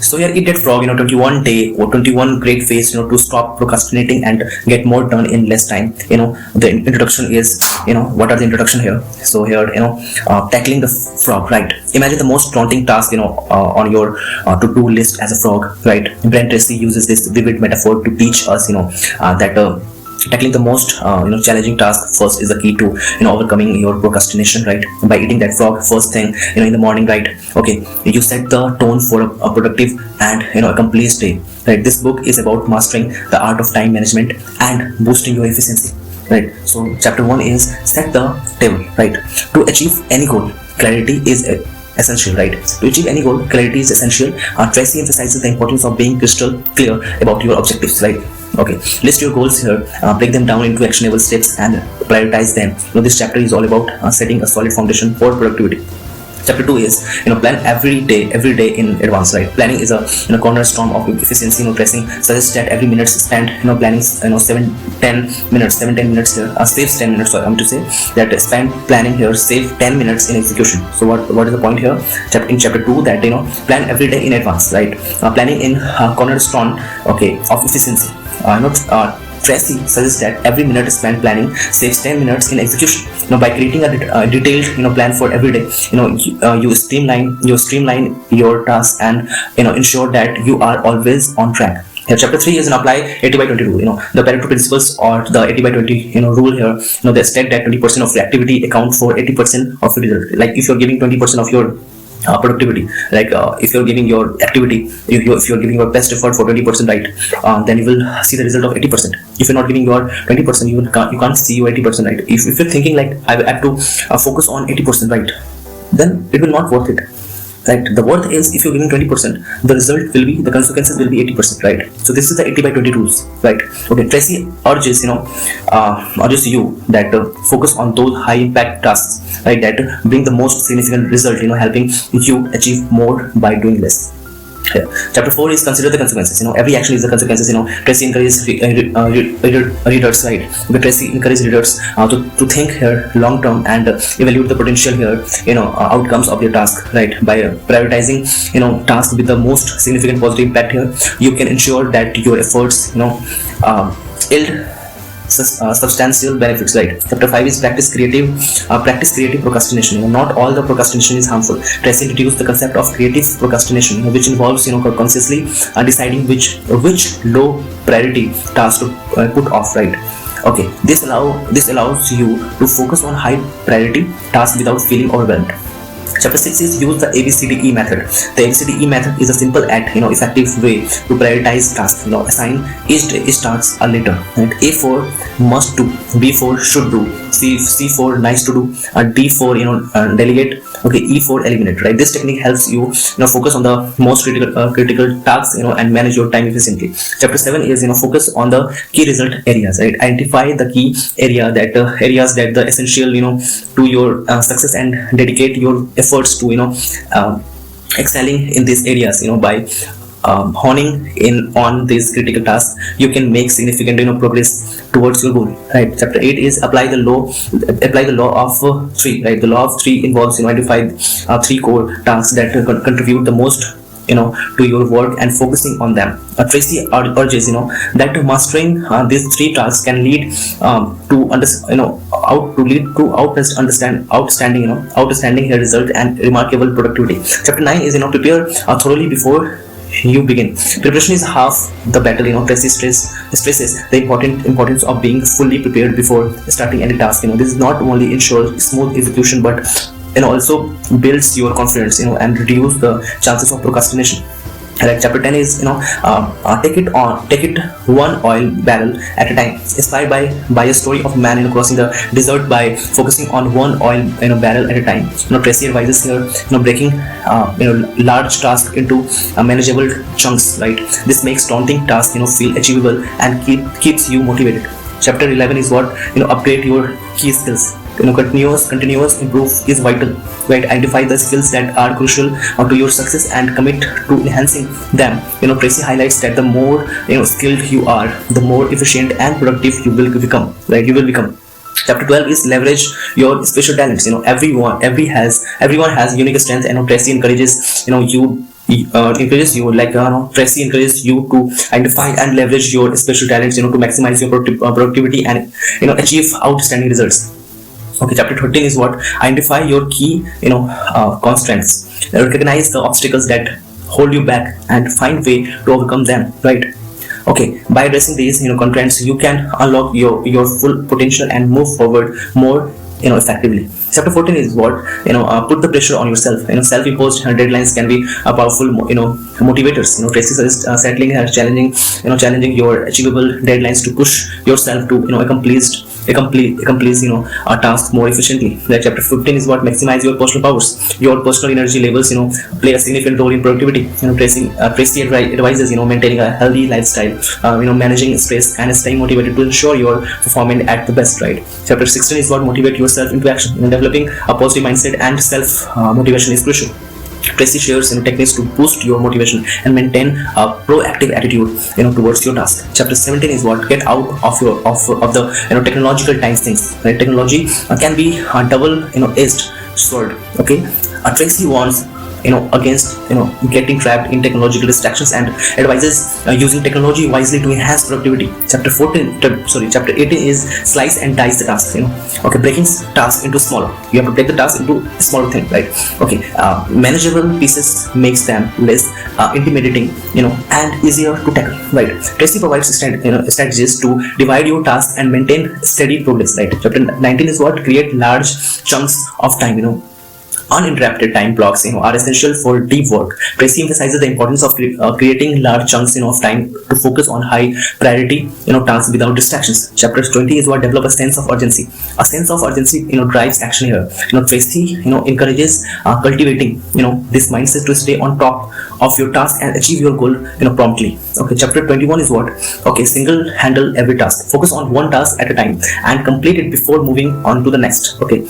So here eat that frog, 21 day or 21 great ways, to stop procrastinating and get more done in less time. The introduction is, what are the introduction here? So here, tackling the frog, right? Imagine the most daunting task, on your to-do list as a frog, right? Brian Tracy uses this vivid metaphor to teach us, that tackling the most challenging task first is the key to overcoming your procrastination, right? By eating that frog first thing in the morning, right? Okay, you set the tone for a productive and accomplished day, right? This book is about mastering the art of time management and boosting your efficiency, right? So chapter 1 is set the table, right? To achieve any goal, clarity is essential, right? To achieve any goal, clarity is essential. Tracy emphasizes the importance of being crystal clear about your objectives, right? Okay, list your goals here, break them down into actionable steps and prioritize them. This chapter is all about setting a solid foundation for productivity. Chapter 2 is plan every day in advance, right? Planning is a cornerstone of efficiency. Tracy suggests that every minute spent planning 7-10 minutes here saves 10 minutes. So I'm to say that spend planning here save 10 minutes in execution. So what is the point here? In chapter 2, that plan every day in advance, right? Planning in cornerstone, okay, of efficiency. Tracy suggests that every minute spent planning saves 10 minutes in execution. By creating a detailed plan for every day, you streamline your tasks and ensure that you are always on track. Here, chapter 3 is apply 80/22. The Pareto principles or the 80/20 rule here. They state that 20% of the activity account for 80% of the result. Like if you're giving 20% of your productivity, like if you're giving your activity, if you're giving your best effort for 20%, right, then you will see the result of 80%. If you're not giving your 20%, you can't see your 80%, right? If you're thinking like I have to focus on 80%, right, then it will not worth it, right? The worth is if you're giving 20%, the result will be, the consequences will be 80%, right? So this is the 80/20 rules, right? Okay, Tracy urges you that focus on those high impact tasks, right, that bring the most significant result, helping you achieve more by doing less. Yeah. Chapter 4 is consider the consequences. Every action is the consequences. Tracy encourages readers, right? Okay, Tracy encourages readers to think here long term and evaluate the potential here, outcomes of your task, right? By prioritizing, tasks with the most significant positive impact here, you can ensure that your efforts, yield substantial benefits, right? Chapter 5 is practice creative procrastination. Not all the procrastination is harmful. Tracy introduced the concept of creative procrastination, which involves consciously deciding which low priority task to put off, right? Okay, this allows you to focus on high priority tasks without feeling overwhelmed. Chapter 6 is use the ABCDE method. The ABCDE method is a simple yet effective way to prioritize tasks. Assign each task a letter. Right? A for must do, B for should do, C for nice to do, D for delegate. Okay, E for eliminate. Right? This technique helps you focus on the most critical tasks and manage your time efficiently. Chapter 7 is focus on the key result areas. Right? Identify the key areas that the essential to your success and dedicate your efforts to excelling in these areas. By honing in on these critical tasks, you can make significant progress towards your goal, right? Chapter 8 is apply the law of 3, right? The law of 3 involves identify 3 core tasks that contribute the most to your work and focusing on them. Tracy urges that mastering these 3 tasks can lead to outstanding result and remarkable productivity. Chapter 9 is prepare thoroughly before you begin. Preparation is half the battle. Tracy stresses the importance of being fully prepared before starting any task. This not only ensures smooth execution but also builds your confidence and reduce the chances of procrastination. Right, chapter 10 is take it one oil barrel at a time. Inspired by a story of a man crossing the desert by focusing on one oil barrel at a time. Tracy advises here breaking large tasks into manageable chunks. Right, this makes daunting tasks feel achievable and keeps you motivated. Chapter 11 is what upgrade your key skills. Continuous improve is vital, right? Identify the skills that are crucial to your success and commit to enhancing them. Tracy highlights that the more skilled you are, the more efficient and productive you will become, right? Chapter 12 is leverage your special talents. Everyone has unique strengths, and Tracy encourages you encourages you, like Tracy encourages you to identify and leverage your special talents, to maximize your productivity and achieve outstanding results. Okay, chapter 13 is what? Identify your key constraints. Recognize the obstacles that hold you back and find way to overcome them, right? Okay, by addressing these constraints, you can unlock your full potential and move forward more effectively. Chapter 14 is what? Put the pressure on yourself. Self-imposed deadlines can be powerful motivators. Tracy suggests settling and challenging your achievable deadlines to push yourself to accomplish a task more efficiently. Like chapter 15 is what? Maximize your personal powers. Your personal energy levels play a significant role in productivity. Tracy advises maintaining a healthy lifestyle, managing stress and staying motivated to ensure your performance at the best, right? Chapter 16 is what? Motivate yourself into action. Developing a positive mindset and self motivation is crucial. Tracy shares techniques to boost your motivation and maintain a proactive attitude towards your task. Chapter 17 is what? Get out of the technological time sinks. Right? Technology can be a double-edged sword. Okay, Tracy warns against getting trapped in technological distractions and advises using technology wisely to enhance productivity. Chapter 18 is slice and dice the task. Okay, breaking tasks into smaller. You have to break the task into smaller things, right? Okay, manageable pieces makes them less intimidating, and easier to tackle, right? Tracy provides strategies to divide your tasks and maintain steady progress, right? Chapter 19 is what? Create large chunks of time. Uninterrupted time blocks are essential for deep work. Tracy emphasizes the importance of creating large chunks of time to focus on high priority tasks without distractions. Chapter 20 is what? Develop a sense of urgency. A sense of urgency drives action here. Tracy encourages cultivating this mindset to stay on top of your task and achieve your goal promptly. Okay, chapter 21 is what? Okay, single handle every task. Focus on one task at a time and complete it before moving on to the next. Okay,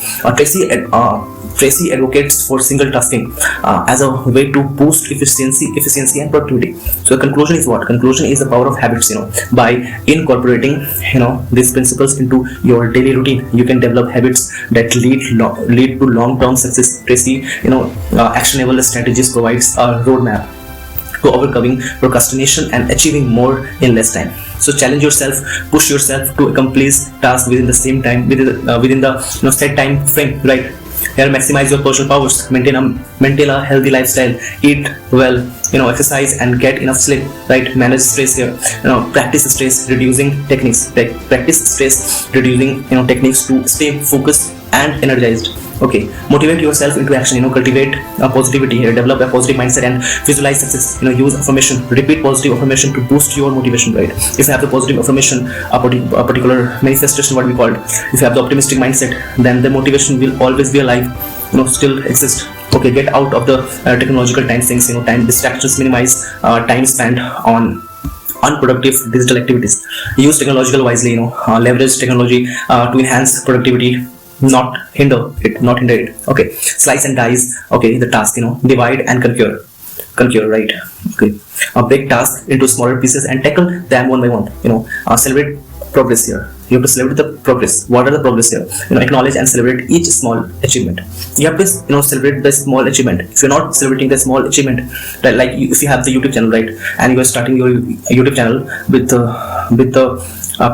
Tracy advocates for single tasking as a way to boost efficiency and productivity. So the conclusion is what? Conclusion is the power of habits. By incorporating these principles into your daily routine, you can develop habits that lead to long-term success. Tracy actionable strategies provides a roadmap to overcoming procrastination and achieving more in less time. So challenge yourself, push yourself to accomplish tasks within the same time, within the set time frame, right? Here, maximize your personal powers, maintain a healthy lifestyle, eat well, exercise and get enough sleep, right? Manage stress here, practice stress reducing techniques, techniques to stay focused and energized. Okay, motivate yourself into action, cultivate positivity here, develop a positive mindset and visualize success. Use affirmation, repeat positive affirmation to boost your motivation, right? If you have the positive affirmation, a particular manifestation, what we call it, if you have the optimistic mindset, then the motivation will always be alive, still exist. Okay, get out of the technological time sinks, time distractions, minimize time spent on unproductive digital activities. Use technological wisely, leverage technology to enhance productivity, not hinder it. Okay, slice and dice, okay, the task, divide and conquer, right? Okay, break tasks into smaller pieces and tackle them one by one. Celebrate progress here. You have to celebrate the progress. What are the progress here? Acknowledge and celebrate each small achievement. You have to celebrate the small achievement. If you're not celebrating the small achievement, right, like if you have the YouTube channel, right, and you are starting your YouTube channel with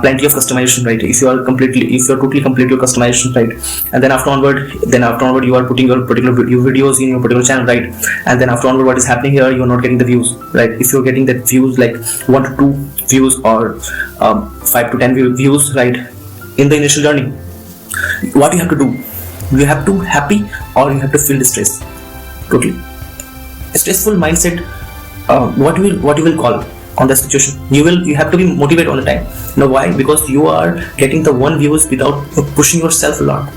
plenty of customization, right? If you are totally complete your customization, right, and then after onward you are putting your particular videos in your particular channel, right, and then after onward what is happening here? You are not getting the views, right? If you're getting that views like 1 to 2 views or 5 to 10 views, right, in the initial journey, what you have to do? You have to happy or you have to feel distress. Totally a stressful mindset. What you will call on the situation, you have to be motivated all the time. Why? Because you are getting the 1 views without pushing yourself a lot.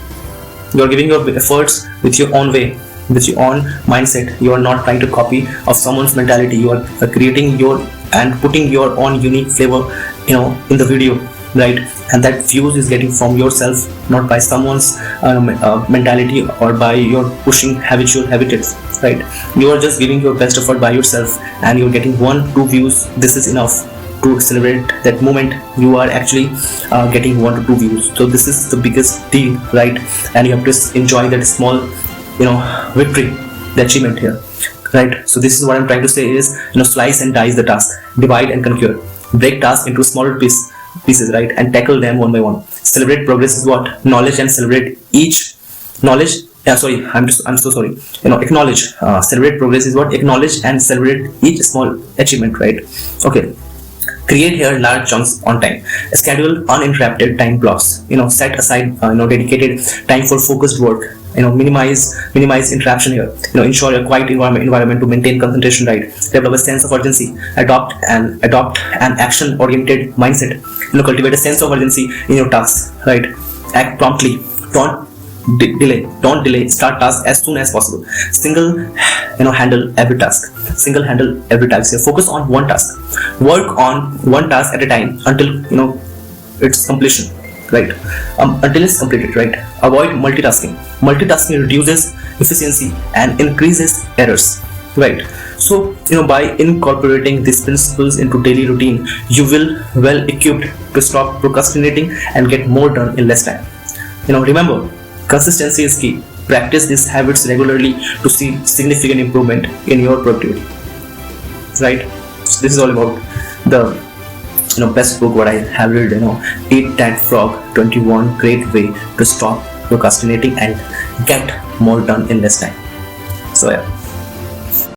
You are giving your efforts with your own way, with your own mindset. You are not trying to copy of someone's mentality. You are creating your and putting your own unique flavor in the video, right? And that views is getting from yourself, not by someone's mentality or by your pushing habitual habits, right? You are just giving your best effort by yourself and you're getting 1-2 views. This is enough to celebrate that moment. You are actually getting 1 to 2 views. So this is the biggest deal, right? And you have to enjoy that small victory, the achievement here. right? So this is what I'm trying to say is, slice and dice the task, divide and conquer, break tasks into smaller pieces, right, and tackle them one by one. Celebrate progress is what? Knowledge and celebrate each knowledge. Sorry, I'm so sorry. Acknowledge. Celebrate progress is what? Acknowledge and celebrate each small achievement, right? Okay. Create here large chunks on time. Schedule uninterrupted time blocks. Set aside dedicated time for focused work. Minimize interruption here. Ensure a quiet environment to maintain concentration, right? Develop a sense of urgency. Adopt an action oriented mindset. Cultivate a sense of urgency in your tasks, right? Act promptly. Don't delay. Start tasks as soon as possible. Handle every task. Here. Focus on one task. Work on one task at a time until its completion, right? Until it's completed, right? Avoid multitasking. Multitasking reduces efficiency and increases errors, right? So by incorporating these principles into daily routine, you will well equipped to stop procrastinating and get more done in less time. Remember, consistency is key. Practice these habits regularly to see significant improvement in your productivity, right? So this is all about the best book what I have read. Eat That Frog, 21 Great Way to Stop Procrastinating and Get More Done in Less Time. So yeah.